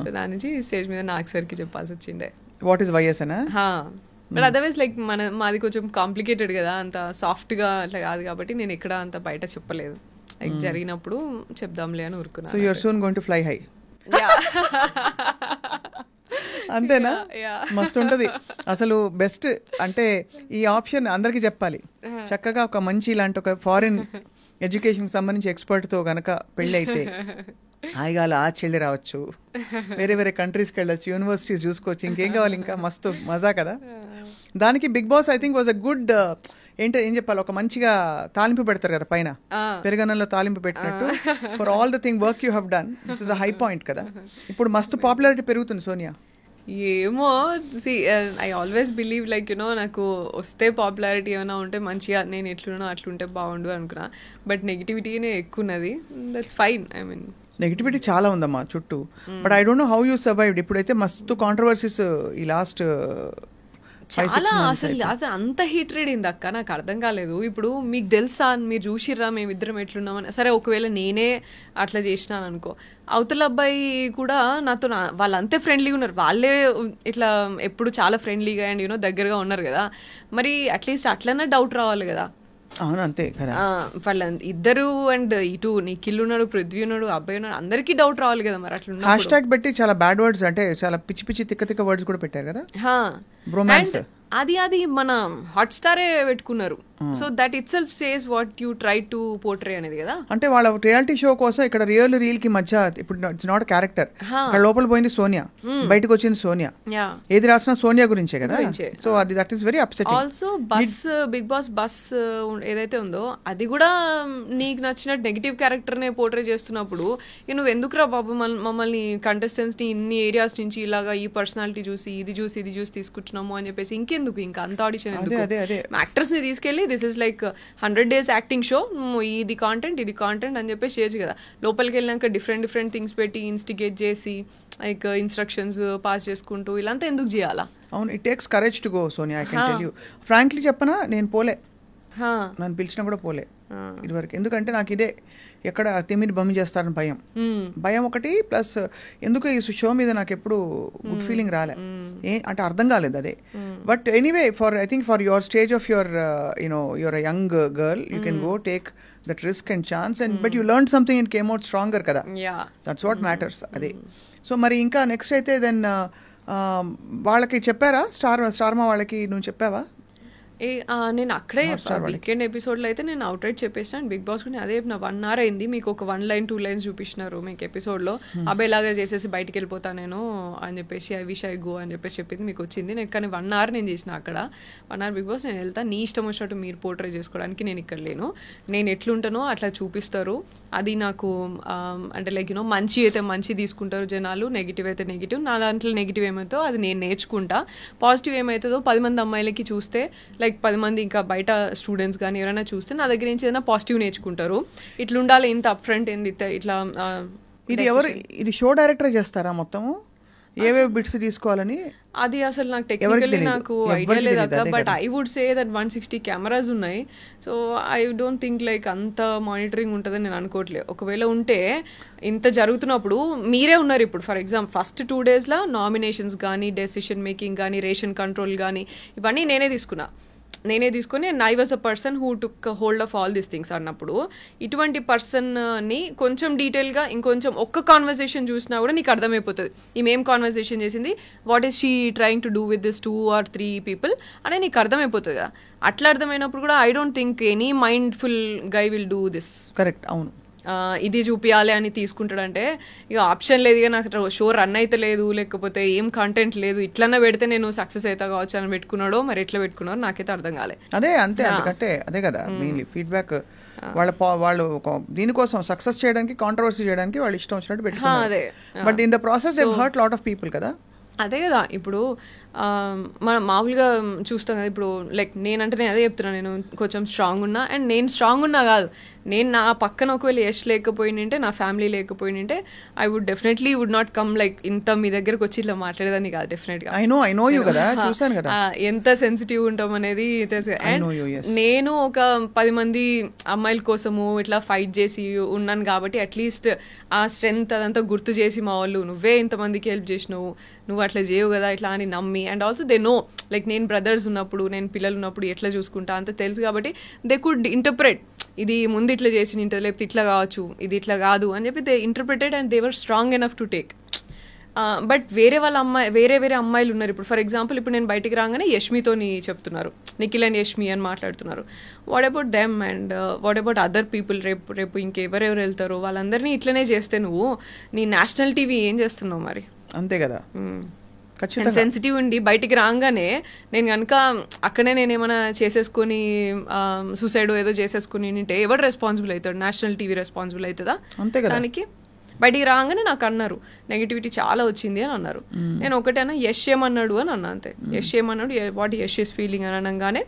సో దాని నుంచి స్టేజ్ మీద నాగ్ సార్ కి చెప్పాల్సి వచ్చిండే. వాట్ ఈస్ వైఎస్ అనా? బట్ అదర్వైజ్ లైక్ మాది కొంచెం కాంప్లికేటెడ్ కదా, అంత సాఫ్ట్ గా అట్లా కాదు కాబట్టి నేను ఎక్కడ అంత బయట చెప్పలేదు. లైక్ జరిగినప్పుడు చెప్దాంలే అని ఊరుకున్నా. So you are soon going to fly high. అంతేనా? మస్తు ఉంటది అసలు. బెస్ట్ అంటే ఈ ఆప్షన్ అందరికి చెప్పాలి. చక్కగా ఒక మంచి ఇలాంటి ఒక ఫారిన్ ఎడ్యుకేషన్ సంబంధించి ఎక్స్పర్ట్ తో గనక పెళ్ళి అయితే హాయిగా ఆ చెల్లి రావచ్చు, వేరే వేరే కంట్రీస్కి వెళ్ళొచ్చు, యూనివర్సిటీస్ చూసుకోవచ్చు, ఇంకేం కావాలి ఇంకా. మస్తు మజా కదా. దానికి Bigg Boss I think was a good ఏం చెప్పాలి, ఒక మంచిగా తాలింపు పెడతారు కదా పైన, పెరుగన్నంలో తాలింపు పెట్టినట్టు. For all the thing work you have done, this is a high point కదా. ఇప్పుడు మస్తు పాపులారిటీ పెరుగుతుంది సోనియా. ఏమో I always believe like you know నాకు వస్తే పాపులారిటీ ఏమైనా ఉంటే మంచిగా, నేను ఎట్లున్నా అట్లుంటే బాగుండు అనుకున్నా. బట్ నెగిటివిటీనే ఎక్కువ ఉన్నది. That's fine. I mean negativity చాలా ఉందమ్మా చుట్టూ. But I don't know how you survived. ఇప్పుడైతే మస్తు కాంట్రవర్సీస్ ఈ లాస్ట్ చాలా అసలు అంత హీట్రెడ్ అయింది అక్క, నాకు అర్థం కాలేదు. ఇప్పుడు మీకు తెలుసా, మీరు చూసిర్రా మేమిద్దరం ఎట్లున్నామని. సరే ఒకవేళ నేనే అట్లా చేసినాను అనుకో, అవతల అబ్బాయి కూడా నాతో వాళ్ళు అంతే ఫ్రెండ్లీగా ఉన్నారు, వాళ్ళే ఇట్లా ఎప్పుడు చాలా ఫ్రెండ్లీగా అండ్ యూనో దగ్గరగా ఉన్నారు కదా. మరి అట్లీస్ట్ అట్లనే డౌట్ రావాలి కదా. అవును అంతే కదా. వాళ్ళ ఇద్దరు అండ్ ఇటు నిఖిల్ ఉన్నాడు, పృథ్వీ ఉన్నాడు, అబ్బాయి ఉన్నాడు, అందరికీ డౌట్ రావాలి కదా. మరి అట్లా హ్యాష్ ట్యాగ్ పెట్టి చాలా బ్యాడ్ వర్డ్స్, అంటే చాలా పిచ్చి పిచ్చి తిక్క తిక్క వర్డ్స్ కూడా పెట్టారు కదా. బ్రోమాన్స్ అది మన హాట్ స్టారే పెట్టుకున్నారు. So that itself says what you try to portray అనేది కదా. అంటే వాళ్ళ రియాలిటీ షో కోసం ఇక్కడ రియల్ కి మధ్య ఇప్పుడు ఇట్స్ నాట్ క్యారెక్టర్. అక్కడ లోపల పోయింది సోనియా, బయటకు వచ్చింది సోనియా. ఏది రాసినా సోనియా గురించే కదా. సో అది that is very upsetting. Also buzz Bigg Boss buzz ఏదైతే ఉందో అది కూడా నీకు నచ్చిన నెగిటివ్ క్యారెక్టర్ నే పోర్ట్రే చేస్తున్నప్పుడు నువ్వు ఎందుకురా బాబు మమ్మల్ని కంటెస్టెంట్స్ ని ఇన్ని ఏరియాస్ నుంచి ఇలాగా ఈ పర్సనాలిటీ చూసి ఇది చూసి తీసుకుంటున్నాము అని చెప్పేసి ఇంకెందుకు ఇంకా అంత ఆడిషన్ ఎందుకు? యాక్టర్స్ ని తీసుకెళ్లి this is like 100 days acting show, ఇది కాంటెంట్ అని చెప్పేసి చేయొచ్చు కదా. లోపలికి వెళ్ళాక డిఫరెంట్ థింగ్స్ పెట్టి ఇన్స్టిగేట్ చేసి లైక్ ఇన్స్ట్రక్షన్స్ పాస్ చేసుకుంటూ ఇలాంతా ఎందుకు చేయాలా? అవును, it takes courage to go Sonia. I can tell you frankly చెప్పనా, నేను పోలే, నన్ను పిలిచినా కూడా పోలే ఇదివరకు. ఎందుకంటే నాకు ఇదే ఎక్కడ తిమిని బమ్మి చేస్తారని భయం ఒకటి, ప్లస్ ఎందుకు ఈ షో మీద నాకు ఎప్పుడు గుడ్ ఫీలింగ్ రాలే, అంటే అర్థం కాలేదు అదే. But anyway I think for your stage of your your uh young girl, you can go take that risk and chance and but you learn something and came out stronger కదా. That's what matters. అదే. సో మరి ఇంకా next అయితే then వాళ్ళకి చెప్పారా, స్టార్మా వాళ్ళకి నువ్వు చెప్పావా? నేను అక్కడే వీకెండ్ ఎపిసోడ్లో అయితే నేను అవుట్ రైట్ చెప్పేసాను బిగ్ బాస్ కూడా అదే నా 1 hour అయింది, మీకు ఒక 1 line 2 lines చూపిస్తున్నారు మీకు ఎపిసోడ్లో, అబ్బాయిలాగా చేసేసి బయటికి వెళ్ళిపోతా నేను అని చెప్పేసి ఐ విష్ ఐ గో అని చెప్పేసి చెప్పింది మీకు వచ్చింది. నేను కానీ 1 hour నేను చేసిన అక్కడ 1 hour బిగ్ బాస్ నేను వెళ్తా, నీ ఇష్టం వచ్చినట్టు మీరు పోర్ట్రే చేసుకోవడానికి నేను ఇక్కడ లేను, నేను ఎట్లుంటానో అట్లా చూపిస్తారు, అది నాకు అంటే లైక్ మంచి అయితే మంచి తీసుకుంటారు జనాలు, నెగిటివ్ అయితే నెగిటివ్, నా దాంట్లో నెగిటివ్ ఏమైతే అది నేను నేర్చుకుంటా, పాజిటివ్ ఏమవుతుందో 10 మంది అమ్మాయిలకి చూస్తే లైక్ 10 మంది ఇంకా బయట స్టూడెంట్స్ కానీ ఎవరైనా చూస్తే నా దగ్గర నుంచి ఏదైనా పాజిటివ్ నేర్చుకుంటారు, ఇట్లా ఉండాలి ఇంత అప్ ఫ్రంట్ ఇట్లా. ఇది షో డైరెక్టర్ చేస్తారా మొత్తము ఏవే బిట్స్ తీసుకోవాలని? అది అసలు నాకు టెక్నికల్లీ నాకు ఐడియా లేదు అక్క, but I would say that 160 cameras ఉన్నాయి, so I don't think like అంత మానిటరింగ్ ఉంటుందని నేను అనుకోవట్లేదు. ఒకవేళ ఉంటే ఇంత జరుగుతున్నప్పుడు మీరే ఉన్నారు ఇప్పుడు, ఫర్ ఎగ్జాంపుల్ ఫస్ట్ 2 daysలో నామినేషన్స్ కానీ డెసిషన్ మేకింగ్ కానీ రేషన్ కంట్రోల్ కానీ ఇవన్నీ నేనే తీసుకుని I was a person who took hold of all these things అన్నప్పుడు, ఇటువంటి పర్సన్ని కొంచెం డీటెయిల్గా ఇంకొంచెం ఒక్క కాన్వర్సేషన్ చూసినా కూడా నీకు అర్థమైపోతుంది ఈమెం కాన్వర్సేషన్ చేసింది, what is she trying to do with this 2 or 3 people అనే నీకు అర్థమైపోతుంది కదా. అట్లా అర్థమైనప్పుడు కూడా I don't think any mindful guy will do this. Correct, అవును. ఇది చూపించాలి అని తీసుకుంటాడంటే ఇక ఆప్షన్ లేదు, ఇక నాకు షో రన్ అయితే లేదు, లేకపోతే ఏం కంటెంట్ లేదు, ఇట్లన్నా పెడితే నేను సక్సెస్ అవుతా కావచ్చు అని పెట్టుకున్నాడో మరి ఎట్లా పెట్టుకున్నాడో నాకైతే అర్థం కాలే. అదే అంతే, ఎందుకంటే అదే కదా మెయిన్లీ ఫీడ్బ్యాక్ వాళ్ళు దీనికోసం సక్సెస్ చేయడానికి కాంట్రవర్సీ చేయడానికి వాళ్ళు ఇష్టం వచ్చినట్టు పెట్టుకున్నారు, but in the process they hurt lot of people కదా. అదే కదా ఇప్పుడు మనం మామూలుగా చూస్తాం కదా, ఇప్పుడు లైక్ నేనంటే నేను అదే చెప్తున్నాను, నేను కొంచెం స్ట్రాంగ్ ఉన్నా, అండ్ నేను స్ట్రాంగ్ ఉన్నా కాదు, నేను నా పక్కన ఒకవేళ యష్ లేకపోయినంటే నా ఫ్యామిలీ లేకపోయినంటే I would definitely would not come like ఇంత మీ దగ్గరకు వచ్చి ఇట్లా మాట్లాడేదాన్ని కాదు డెఫినెట్ గా. ఎంత సెన్సిటివ్ ఉంటాం అనేది తెలుసు. అండ్ నేను ఒక 10 మంది అమ్మాయిల కోసము ఇట్లా ఫైట్ చేసి ఉన్నాను కాబట్టి అట్లీస్ట్ ఆ స్ట్రెంగ్త్ అదంతా గుర్తు చేసి మా వాళ్ళు నువ్వే ఇంతమందికి హెల్ప్ చేసినావు, నువ్వు అట్లా చేయవు కదా ఇట్లా అని నమ్మి, and also they know like నేను బ్రదర్స్ ఉన్నప్పుడు నేను పిల్లలు ఉన్నప్పుడు ఎట్లా చూసుకుంటా అంత తెలుసు కాబట్టి దే కుడ్ ఇంటర్ప్రెట్, ఇది ముందు ఇట్లా చేసి ఉంటుంది లేకపోతే ఇట్లా కావచ్చు ఇది ఇట్లా కాదు అని చెప్పి they interpreted and they were strong enough to take. But వేరే వేరే అమ్మాయిలు ఉన్నారు ఇప్పుడు, ఫర్ ఎగ్జాంపుల్ ఇప్పుడు నేను బయటికి రాగానే యష్మితోని చెప్తున్నారు, నిఖిల్ అండ్ యష్మి అని మాట్లాడుతున్నారు, what about them and what about other people, రేపు ఇంకెవరెవరు వెళ్తారో వాళ్ళందరినీ ఇట్లనే చేస్తే నువ్వు నీ నేషనల్ టీవీ ఏం చేస్తున్నావు మరి? అంతే కదా. సెన్సిటివ్ ఉండి బయటికి రాగానే నేను కనుక అక్కడే నేను ఏమైనా చేసేసుకొని సూసైడ్ ఏదో చేసేసుకుని ఉంటే ఎవరు రెస్పాన్సిబుల్ అవుతాడు? నేషనల్ టీవీ రెస్పాన్సిబుల్ అవుతుందా దానికి? బయటికి రాగానే నాకు అన్నారు నెగిటివిటీ చాలా వచ్చింది అని అన్నారు. నేను ఒకటేనా యష్ ఏమన్నాడు అని అన్నా, అంతే. యష్ ఏమన్నాడు, వాట్ యష్ ఇస్ ఫీలింగ్ అని అనగానే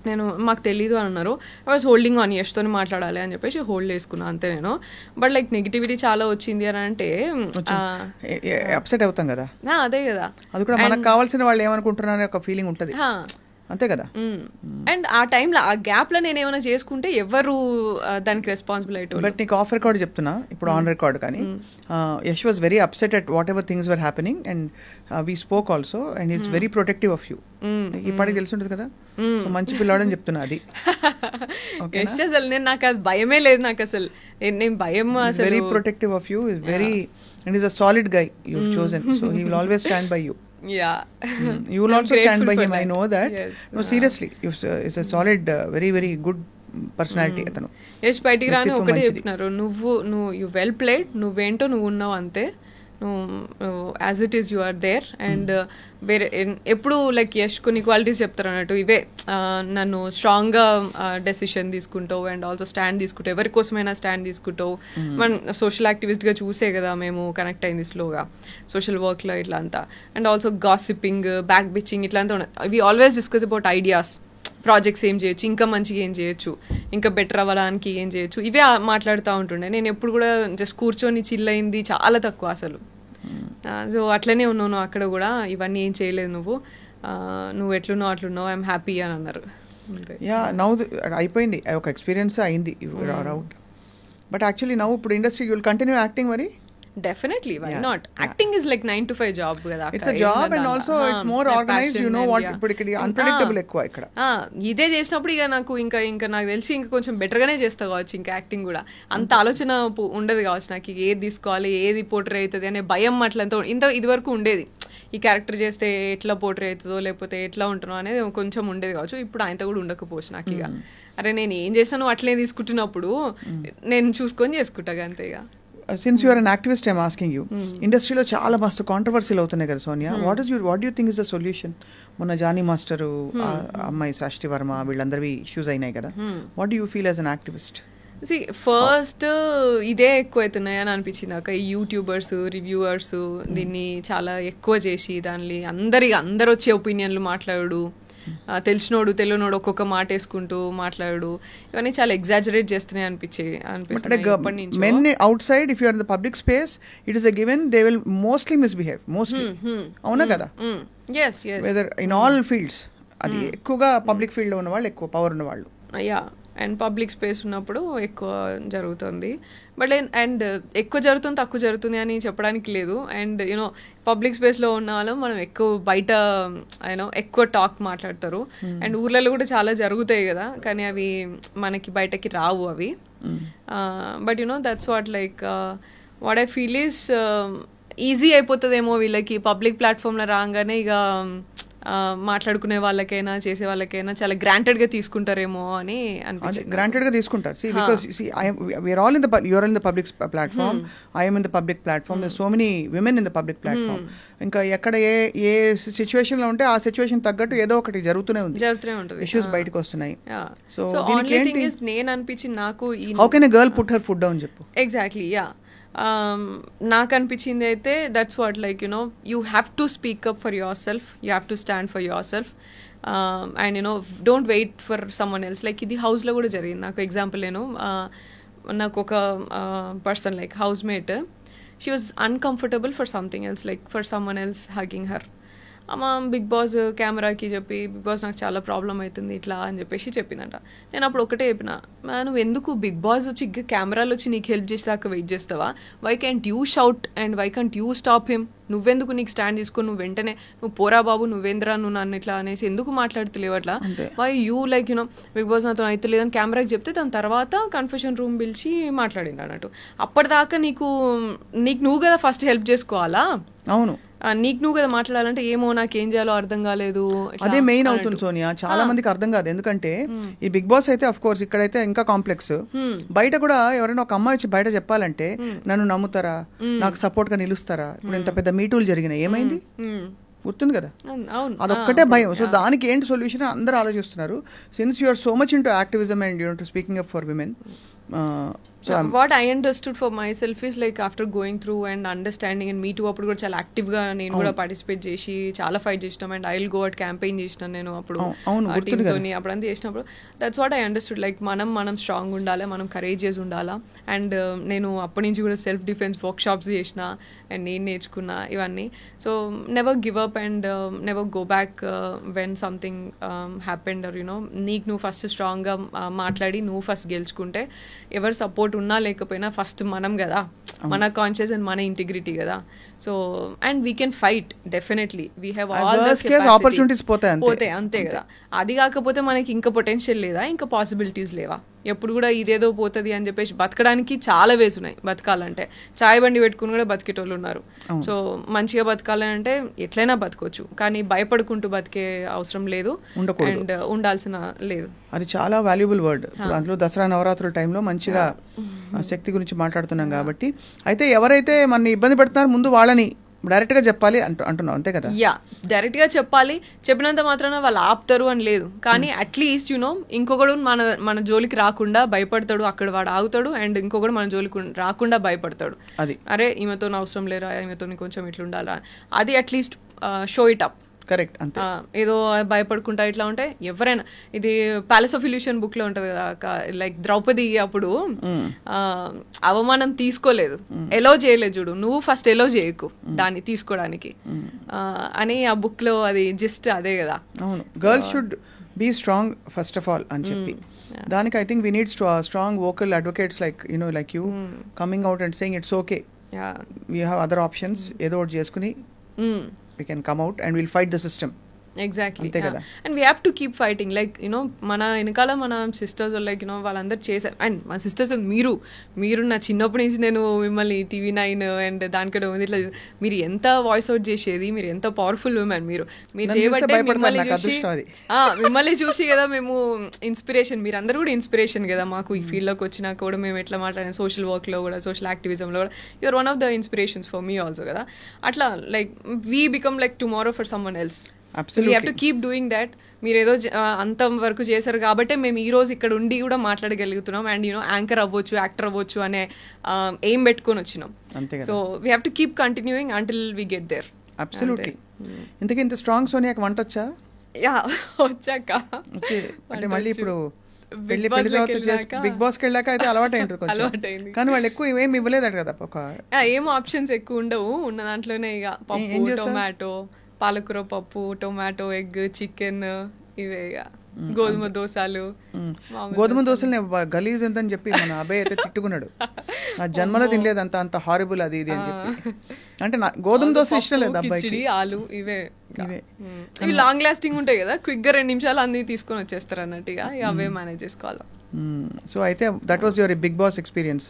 నేను మాకు తెలీదు అని అన్నారు. ఐ వాజ్ హోల్డింగ్ ఆన్ యష్తో మాట్లాడాలి అని చెప్పేసి హోల్డ్ చేసుకున్నాను అంతే నేను. బట్ లైక్ నెగిటివిటీ చాలా వచ్చింది అని అంటే అప్సెట్ అవుతాం కదా. అదే కదా, అది కూడా మనకు కావాల్సిన వాళ్ళు ఏమనుకుంటున్నారు ఒక ఫీలింగ్ ఉంటుంది అంతే కదా. అండ్ ఆ టైంలో ఆ గ్యాప్ లో నేను ఏమైనా చేసుకుంటే ఎవరు దానికి రెస్పాన్సిబుల్ అయ్యేటోళ్ళు. బట్ నీకు ఆఫ్ రికార్డ్ చెప్తున్నా ఇప్పుడు, ఆన్ రికార్డ్ కానీ Yash was very upset at what ever things were happening and we spoke also and is very protective of you. ఇప్పటికి తెలిసి ఉంటుంది కదా, సో మంచి పిల్లాడని చెప్తున్నా. అది అసలు నేను నాకు అది భయమే లేదు, నాకు అసలు నేను భయం అసలు. Very protective of you, is very and is a solid guy you chosen, so he will always stand by you. Yeah, you will also stand by him. I know that. Yes. No, seriously, it's a solid, very very good personality. atanu yes బయటికి రాని ఒకటే చెప్తున్నారు, నువ్వు you well played, నువ్వేంటో నువ్వు ఉన్నావు అంతే, నువ్వు as it is you are there. And వేరే ఎప్పుడు లైక్ యష్ కొన్ని క్వాలిటీస్ చెప్తారు అన్నట్టు, ఇవే నన్ను స్ట్రాంగ్గా డెసిషన్ తీసుకుంటావు అండ్ ఆల్సో స్టాండ్ తీసుకుంటావు, ఎవరి కోసమైనా స్టాండ్ తీసుకుంటావు. మనం సోషల్ యాక్టివిస్ట్గా చూసే కదా మేము కనెక్ట్ అయింది స్లోగా సోషల్ వర్క్లో ఇట్లా అంతా. And also gossiping, back bitching ఇట్లా అంతా we always discuss about ideas, projects ఏం చేయొచ్చు, ఇంకా మంచిగా ఏం చేయొచ్చు, ఇంకా బెటర్ అవ్వడానికి ఏం చేయొచ్చు, ఇవే మాట్లాడుతూ ఉంటుండే. నేను ఎప్పుడు కూడా జస్ట్ కూర్చొని చిల్ అయింది చాలా తక్కువ అసలు. సో అట్లనే ఉన్నాను అక్కడ కూడా, ఇవన్నీ ఏం చేయలేదు నువ్వు ఎట్లున్నావు అట్లున్నావు, ఐఎమ్ హ్యాపీ అని అన్నారు. యా నౌ అయిపోయింది, ఒక ఎక్స్పీరియన్స్ అయింది అవుట్. బట్ యాక్చువల్లీ నౌ ఇప్పుడు industry you will continue acting మరి? Definitely, why not? Acting is like 9 to 5 job కదా. It's a job and also it's more organized, you know what, ఇప్పుడు ఇక్కడ unpredictable ఎక్కువ ఇక్కడ. ఇదే చేసినప్పుడు ఇక నాకు ఇంకా నాకు తెలిసి ఇంకా కొంచెం బెటర్గానే చేస్తా కావచ్చు ఇంకా యాక్టింగ్ కూడా. అంత ఆలోచన ఉండదు కావచ్చు నాకు, ఏది తీసుకోవాలి, ఏది పోర్ట్రే అవుతుంది అనే భయం అట్లంతా ఇది వరకు ఉండేది. ఈ క్యారెక్టర్ చేస్తే ఎట్లా పోర్ట్రే అవుతుందో లేకపోతే ఎట్లా ఉంటుందో అనేది కొంచెం ఉండేది కావచ్చు. ఇప్పుడు ఆయనతో కూడా ఉండకపోవచ్చు నాకు. ఇక అరే నేను ఏం చేస్తాను అట్లే తీసుకుంటున్నప్పుడు నేను చూసుకొని చేసుకుంటా అంతే. ఇక since you are an activist, I'm asking you, ఇండస్ట్రీలో చాలా మస్తు కాంట్రవర్సీలు అవుతున్నాయి కదా Sonia, what do you think is the solution? మొన్న జానీ మాస్టరు, అమ్మాయి సృష్టి వర్మ, వీళ్ళందరివి ఇష్యూస్ అయినాయి కదా. What do you feel as an activist? First ఇదే ఎక్కువ అవుతున్నాయి అని అనిపించింది నాకు. ఈ యూట్యూబర్స్, రివ్యూవర్స్ దీన్ని చాలా ఎక్కువ చేసి దాన్ని అందరు వచ్చే ఒపీనియన్లు మాట్లాడు, తెలిసినోడు తెలియనోడు ఒక్కొక్క మాట వేసుకుంటూ మాట్లాడు, ఇవన్నీ చాలా ఎగ్జాజరేట్ చేస్తున్నాయి అనిపిస్తుంది. Men outside, if you are in the public space, it is a given they will mostly misbehave, mostly. అవునా కదా? వెదర్ ఇన్ ఆల్ ఫీల్డ్స్, అది ఎక్కువగా పబ్లిక్ ఫీల్డ్ లో ఉన్న వాళ్ళు, ఎక్కువ పవర్ ఉన్న వాళ్ళు. యా, అండ్ పబ్లిక్ స్పేస్ ఉన్నప్పుడు ఎక్కువ జరుగుతుంది. బట్ అండ్ ఎక్కువ జరుగుతుంది తక్కువ జరుగుతుంది అని చెప్పడానికి లేదు. అండ్ యూనో పబ్లిక్ స్పేస్లో ఉన్న వాళ్ళు మనం ఎక్కువ బయట ఎక్కువ టాక్ మాట్లాడతారు. అండ్ ఊర్లలో కూడా చాలా జరుగుతాయి కదా, కానీ అవి మనకి బయటకి రావు అవి. But you know that's what like what I feel is easy అయిపోతుందేమో వీళ్ళకి పబ్లిక్ ప్లాట్ఫామ్లో రాగానే. ఇక మాట్లాడుకునే వాళ్ళకైనా చేసే వాళ్ళకైనా చాలా గ్రాంటెడ్ గా తీసుకుంటారేమో అని అనిపించింది. గ్రాంటెడ్ గా తీసుకుంటారు. See, because we're all in the you're in the public platform, I am in the public platform, there's so many women in the public platform. ఇంకా ఎక్కడ ఏ సిచ్యువేషన్ లో ఉంటే ఆ సిచ్యువేషన్ తగ్గట్టు ఏదో ఒకటి జరుగుతూనే ఉంటుంది, ఇష్యూస్ బయటకు వస్తున్నాయి. సో ఓన్లీ థింగ్ ఇస్ నేను అనిపించింది నాకు, how can a girl put her foot down చెప్పు. Exactly, yeah. నాకు అనిపించింది అయితే that's what like you have to speak up for yourself, you have to stand for yourself. And don't wait for someone else. Like ఇది హౌస్లో కూడా జరిగింది నాకు. Example నాకు ఒక person like housemate, she was uncomfortable for something else, like for someone else hugging her. అమ్మ బిగ్ బాస్ కెమెరాకి చెప్పి, బిగ్ బాస్ నాకు చాలా ప్రాబ్లం అవుతుంది ఇట్లా అని చెప్పేసి చెప్పిందంట. నేను అప్పుడు ఒకటే చెప్పిన, నువ్వు ఎందుకు బిగ్ బాస్ వచ్చి కెమెరాలు వచ్చి నీకు హెల్ప్ చేసేదాకా వెయిట్ చేస్తావా? Why can't you shout and why can't you stop him? నువ్వెందుకు నీకు స్టాండ్ తీసుకొని నువ్వు వెంటనే నువ్వు పోరా బాబు నువ్వేంద్రా నువ్వు నన్ను ఇట్లా అనేసి ఎందుకు మాట్లాడుతలేవు అట్లా? Why you like Bigg Boss నాతో అయితే లేదని కెమెరాకి చెప్తే దాని తర్వాత కన్ఫెషన్ రూమ్ పిలిచి మాట్లాడిండు అన్నట్టు. అప్పటిదాకా నీకు నువ్వు కదా ఫస్ట్ హెల్ప్ చేసుకోవాలా? అవును, నీకు నువ్వు కదా మాట్లాడాలంటే ఏమో నాకేం చేయాలో అర్థం కాలేదు. అదే మెయిన్ అవుతుంది సోనియా, చాలా మందికి అర్థం కాదు. ఎందుకంటే ఈ బిగ్ బాస్ అయితే అఫ్ కోర్స్ ఇక్కడైతే ఇంకా కాంప్లెక్స్. బయట కూడా ఎవరైనా ఒక అమ్మాయి వచ్చి బయట చెప్పాలంటే నన్ను నమ్ముతారా, నాకు సపోర్ట్ గా నిలుస్తారా? ఇప్పుడు ఇంత పెద్ద మీటూలు జరిగినాయి, ఏమైంది గుర్తుంది కదా? అదొక్కటే భయం. సో దానికి ఏంటి సొల్యూషన్ అందరూ ఆలోచిస్తున్నారు. Since you are so much into activism and you to speaking up for women. what I understood for myself is like after going through and understanding and me too అప్పుడు కూడా చాలా active గా నేను కూడా participate చేసి చాలా fight చేసినాం. And I will go out campaign చేసినాను నేను అప్పుడు టీమ్ తోని. అప్పుడు అంతా చేసినప్పుడు that's what I understood, like మనం స్ట్రాంగ్ ఉండాలి, మనం కరేజియస్ ఉండాలా. అండ్ నేను అప్పటి నుంచి కూడా సెల్ఫ్ డిఫెన్స్ వర్క్ షాప్స్ చేసిన అండ్ నేను నేర్చుకున్నా ఇవన్నీ. So never give up and never go back when something happened or నీకు నువ్వు ఫస్ట్ స్ట్రాంగ్గా మాట్లాడి నువ్వు ఫస్ట్ గెలుచుకుంటే ఎవరు సపోర్ట్ ఉన్నా లేకపోయినా ఫస్ట్ మనం కదా, మన కాన్షియస్ అండ్ మన ఇంటిగ్రిటీ కదా. So and we can fight definitely, we have all the opportunities పోతాయి అంతే కదా. అది కాకపోతే మనకి ఇంకా పొటెన్షియల్ లేదా, ఇంకా పాసిబిలిటీస్ లేవా? ఎప్పుడు కూడా ఇదేదో పోతుంది అని చెప్పేసి బతకడానికి చాలా వేస్ ఉన్నాయి. బతకాలంటే చాయ్ బండి పెట్టుకుని కూడా బతికేటోళ్ళు ఉన్నారు. సో మంచిగా బతకాలంటే ఎట్లయినా బతకొచ్చు, కానీ భయపడుకుంటూ బతికే అవసరం లేదు అండ్ ఉండాల్సిన లేదు. అది చాలా వాల్యుబుల్ వర్డ్. అందులో దసరా నవరాత్రుల టైంలో మంచిగా శక్తి గురించి మాట్లాడుతున్నాం కాబట్టి. అయితే ఎవరైతే మన ఇబ్బంది పెడుతున్నారో ముందు వాళ్ళని డైరెక్ట్ గా చెప్పాలి అంటున్నావు, అంతే కదా? యా, డైరెక్ట్ గా చెప్పాలి. చెప్పినంత మాత్రాన వాళ్ళు ఆపుతారు అని లేదు, కానీ అట్లీస్ట్ ఇంకొకడు మన జోలికి రాకుండా భయపడతాడు, అక్కడ వాడు ఆగుతాడు. అండ్ ఇంకొకడు మన జోలికి రాకుండా భయపడతాడు. అరే ఈమెతో అవసరం లేరా, ఈమెతో కొంచెం ఇట్లుండాలా, అది at least show it up. Correct, అంతే. ఏదో భయపడుకుంటా ఇట్లా ఉంటే ఎవరైనా, ఇది ప్యాలెస్ ఆఫ్ ఇల్యూషన్ బుక్ లో ఉంటది కదా, లైక్ ద్రౌపది అప్పుడు అవమానం తీసుకోలేదు, ఎలో చేయలేదు చూడు, నువ్వు ఫస్ట్ ఎలో చేయకు దాన్ని తీసుకోవడానికి అని ఆ బుక్ లో అది జస్ట్ అదే కదా. అవును, girls should be strong first of all అని చెప్పి. దానికి I think we need strong vocal advocates like like you coming out and saying it's okay, we have other options, ఏదో ఒకటి చేసుకుని we can come out and will fight the system. Exactly. And we have to keep fighting. Like you know మన వెనకాల మన sisters like you know వాళ్ళందరూ చేశారు. And మా sisters మీరు నా చిన్నప్పటి నుంచి నేను మిమ్మల్ని TV9 అండ్ దానికంటే ఉంది ఇట్లా మీరు ఎంత వాయిస్ అవుట్ చేసేది, మీరు ఎంత పవర్ఫుల్ ఉమెన్. మీరు చేయబట్టే మిమ్మల్ని చూసి కదా మేము ఇన్స్పిరేషన్. మీరు అందరూ కూడా ఇన్స్పిరేషన్ కదా మాకు. ఈ ఫీల్డ్లోకి వచ్చినాక కూడా మేము ఎట్లా మాట్లాడిన సోషల్ వర్క్లో కూడా, సోషల్ యాక్టివిజంలో కూడా you're one of the inspirations for me also కదా. అట్లా like we become like tomorrow for someone else. Absolutely. We have to keep doing that. మీరు ఏదో అంత వరకు చేశారు కాబట్టి మేము ఈ రోజు ఇక్కడ ఉండి కూడా మాట్లాడగలుగుతున్నాం. అండ్ యూనో యాంకర్ అవ్వచ్చు, యాక్టర్ అవ్వచ్చు అనే ఎయిమ్ పెట్టుకొని వచ్చినాం. So we have to keep continuing until we get there. Absolutely. ఇంతకీ ఇంత స్ట్రాంగ్ సోనియాకి వంట వచ్చా? యా వచ్చాక. అంటే మళ్ళీ ఇప్పుడు బిగ్ బాస్ కి వెళ్ళాక అయితే అలవాటు అయింది. కానీ వాళ్ళు ఎక్కువ ఏమి ఇవ్వలేదట కదా, ఏం ఆప్షన్స్ ఎక్కువ ఉండవు. ఉన్న దాంట్లోనే ఇక పప్పు, టొమాటో, పాలకూర పప్పు, టొమాటో, ఎగ్, చికెన్, ఇవే గోధుమ దోశలు. గోధుమ దోశలు గలీజ్ ఎంతని చెప్పి మన అబ్బాయి అయితే తిట్టుకున్నాడు. ఆ జన్మలో తినలేదు అంత హారిబుల్ అది ఇది అని చెప్పి. అంటే గోధుమ దోశ ఇష్టం లేదు అబ్బాయి. ఆలు ఇవే ఇవి లాంగ్ లాస్టింగ్ ఉంటాయి కదా, క్విక్ గా 2 నిమిషాలు అన్ని తీసుకొని వచ్చేస్తారు అన్నట్టుగా అవే మేనేజ్ చేసుకోవాలి. సో అయితే that was your Bigg Boss experience.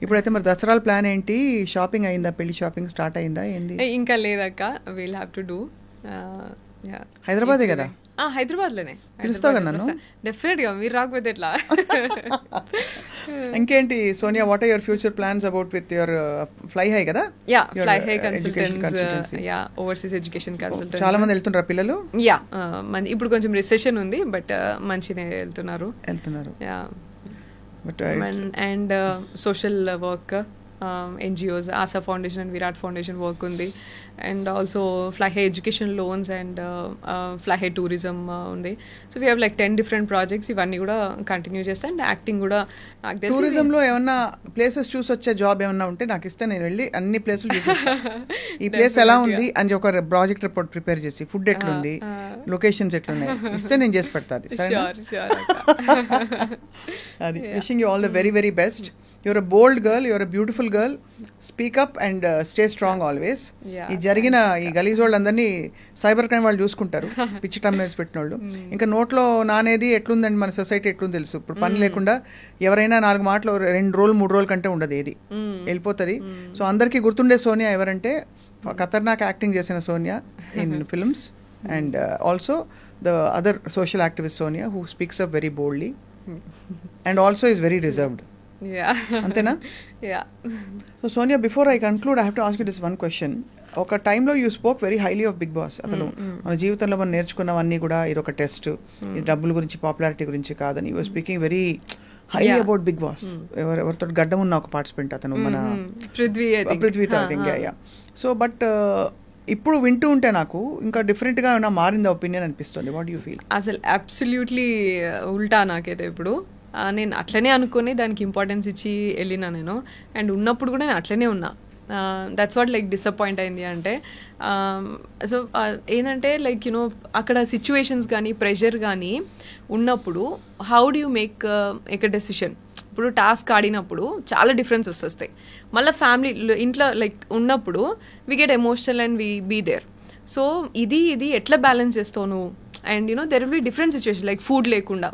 ఇప్పుడైతే మరి దసరాల ప్లాన్ ఏంటి? షాపింగ్ అయిందా? పెళ్లి షాపింగ్ స్టార్ట్ అయిందా? ఏంటి? ఇంకా లేదక్క. Will have to do. హైదరాబాదే కదా? హైదరాబాద్ లోనే. పిలుస్తావు కదా నన్ను? డెఫినెట్ గా. మీరు రాకపోతే ఎట్లా? ఇంకేంటి Sonia, what are your future plans about with your fly high కదా? Yeah, fly high consultants, yeah overseas education consultants. చాలా మంది వెళ్తుంటారు పిల్లలు? యా, ఇప్పుడు కొంచెం రిసెషన్ ఉంది బట్ మంచిగా వెళ్తున్నారు. Yeah, and social work, NGOs, Asha foundation and Virat foundation work ఉంది. And also fly high education loans and fly high tourism ఉంది. So we have like 10 different projects. ఇవన్నీ కూడా కంటిన్యూ చేస్తా. అండ్ యాక్టింగ్ కూడా నాకు తెలిసి. టూరిజంలో ఏమన్నా ప్లేసెస్ చూసి వచ్చే జాబ్ ఏమన్నా ఉంటే నాకు ఇస్తే నేను వెళ్ళి అన్ని ప్లేసులు చూసి ఈ ప్లేస్ ఎలా ఉంది అని ఒక ప్రాజెక్ట్ రిపోర్ట్ ప్రిపేర్ చేసి, ఫుడ్ ఎట్లుంది, లొకేషన్స్ ఎట్లున్నాయి ఇస్తే నేను చేసి పెడతాను. అది. Wishing you all the very very best. You're a bold girl, you're a beautiful girl. Speak up and stay strong always. ఈ జరిగిన ఈ గలీజ్ వాళ్ళందరినీ సైబర్ క్రైమ్ వాళ్ళు చూసుకుంటారు, పిచ్చి టర్మినల్స్ పెట్టిన వాళ్ళు. ఇంకా నోట్లో నానేది ఎట్లుందండి మన సొసైటీ ఎట్లుంది తెలుసు. ఇప్పుడు పని లేకుండా ఎవరైనా 4 మాటలు 2 రోజులు 3 రోజుల కంటే ఉండదు, ఏది వెళ్ళిపోతుంది. సో అందరికీ గుర్తుండే సోనియా ఎవరంటే ఖతర్నాక్ యాక్టింగ్ చేసిన Sonia in films. And also the other social activist Sonia who speaks up very boldly and also is very reserved. అంతేనా? So Sonia, before I conclude I have to ask you this one question. ఒక టైంలో you spoke very highly of big boss. అసలు మన జీవితంలో మనం నేర్చుకున్నవన్నీ కూడా ఇది ఒక టెస్ట్, ఇది డబ్బుల గురించి పాపులారిటీ గురించి కాదని. You speaking very highly about Bigg Boss. ఎవరితో గడ్డం ఉన్న ఒక పార్టిసిపెంట్ అతను, మన పృథ్వీ. సో బట్ ఇప్పుడు వింటూ ఉంటే నాకు ఇంకా డిఫరెంట్గా ఏమైనా మారిందా ఒపీనియన్ అనిపిస్తుంది. What you feel? అసలు అబ్సల్యూట్లీ ఉల్టా నాకైతే. ఇప్పుడు నేను అట్లనే అనుకుని దానికి ఇంపార్టెన్స్ ఇచ్చి వెళ్ళినా నేను. అండ్ ఉన్నప్పుడు కూడా నేను అట్లనే ఉన్నా. దట్స్ వాట్ లైక్ డిసప్పాయింట్ అయింది అంటే. సో ఏంటంటే లైక్ యూనో అక్కడ సిచ్యువేషన్స్ కానీ ప్రెషర్ కానీ ఉన్నప్పుడు how do you make a decision. ఇప్పుడు టాస్క్ ఆడినప్పుడు చాలా డిఫరెన్సెస్ వస్తాయి. మళ్ళీ ఫ్యామిలీ ఇంట్లో లైక్ ఉన్నప్పుడు we get emotional and we be there. So ఇది ఎట్లా బ్యాలెన్స్ చేస్తావు నువ్వు? And you know there will be different situation. Like food లేకుండా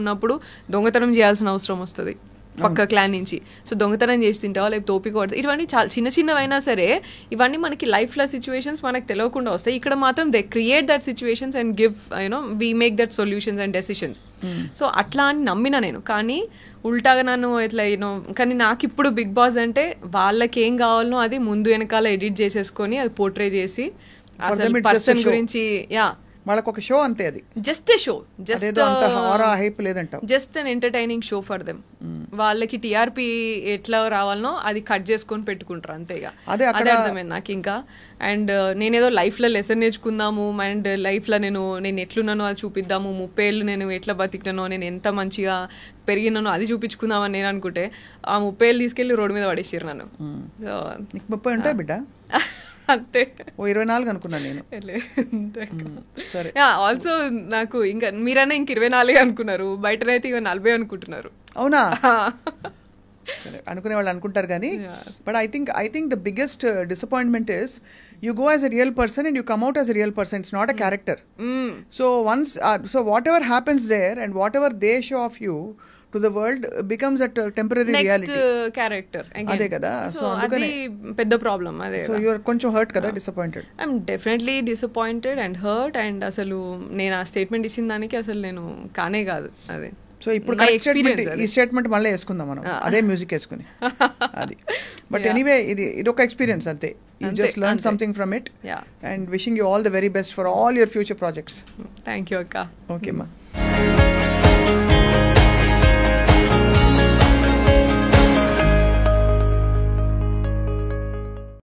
ఉన్నప్పుడు దొంగతనం చేయాల్సిన అవసరం వస్తుంది పక్క క్లాన్ నుంచి. సో దొంగతనం చేసి తింటావా, లేకపోతే ఓపిక పడుతుంది. ఇవన్నీ చాలా చిన్నవైనా సరే ఇవన్నీ మనకి లైఫ్లో సిచ్యువేషన్స్ మనకు తెలియకుండా వస్తాయి. ఇక్కడ మాత్రం they create that situations and give you know we make that solutions and decisions. So అట్లా అని నమ్మిన నేను. కానీ ఉల్టాగా నన్ను ఇట్లా యూనో. కానీ నాకు ఇప్పుడు బిగ్ బాస్ అంటే వాళ్ళకి ఏం కావాలనో అది ముందు వెనకాల ఎడిట్ చేసేసుకొని అది పోర్ట్రే చేసి అసలు పర్సన్ గురించి వాళ్ళకి ఒక షో అంతే, అది just a show, just an entertaining show for them. వాళ్ళకి టీఆర్పీ ఎట్లా రావాలనో అది కట్ చేసుకొని పెట్టుకుంటారు అంతేగా. అదే అర్థమైంది నాకు ఇంకా. అండ్ నేనేదో లైఫ్లో లెసన్ నేర్చుకుందాము అండ్ లైఫ్లో నేను ఎట్లున్నానో అది చూపిద్దాము, 30 ఏళ్ళు నేను ఎట్లా బతికినానో, నేను ఎంత మంచిగా పెరిగినానో అది చూపించుకుందామని నేను అనుకుంటే ఆ 30 ఏళ్ళు తీసుకెళ్ళి రోడ్డు మీద పడేసారు నన్ను. సో 30 ఉంటాయి బిడ్డ అంతే. 24 అనుకున్నాను నేను. సరే. ఆల్సో నాకు ఇంకా మీరైనా ఇంక 24 అనుకున్నారు, బయటనైతే ఇక 40 అనుకుంటున్నారు. అవునా? అనుకునే వాళ్ళు అనుకుంటారు కానీ but I think the biggest disappointment is you go as a real person and you come out as a real person. It's not a character. So whatever happens there and whatever they show of you to the world becomes a temporary reality. Next character again. అదే కదా. So అది పెద్ద problem. అదే so you are కొంచెం hurt కదా, disappointed. I am definitely disappointed and hurt. And అసలు నేను ఆ స్టేట్మెంట్ ఇచ్చిన దానికి అసలు నేను కానే కాదు. అదే సో ఇప్పుడు ఈ స్టేట్మెంట్ మళ్ళీ వేసుకుందాం మనం, అదే మ్యూజిక్ వేసుకుని. అది బట్ ఎనీవే ఇది ఒక ఎక్స్పీరియన్స్ అంతే. You just learn something from it and wishing you all the very best for all your future projects. Thank you అక్క. ఓకే అమ్మా.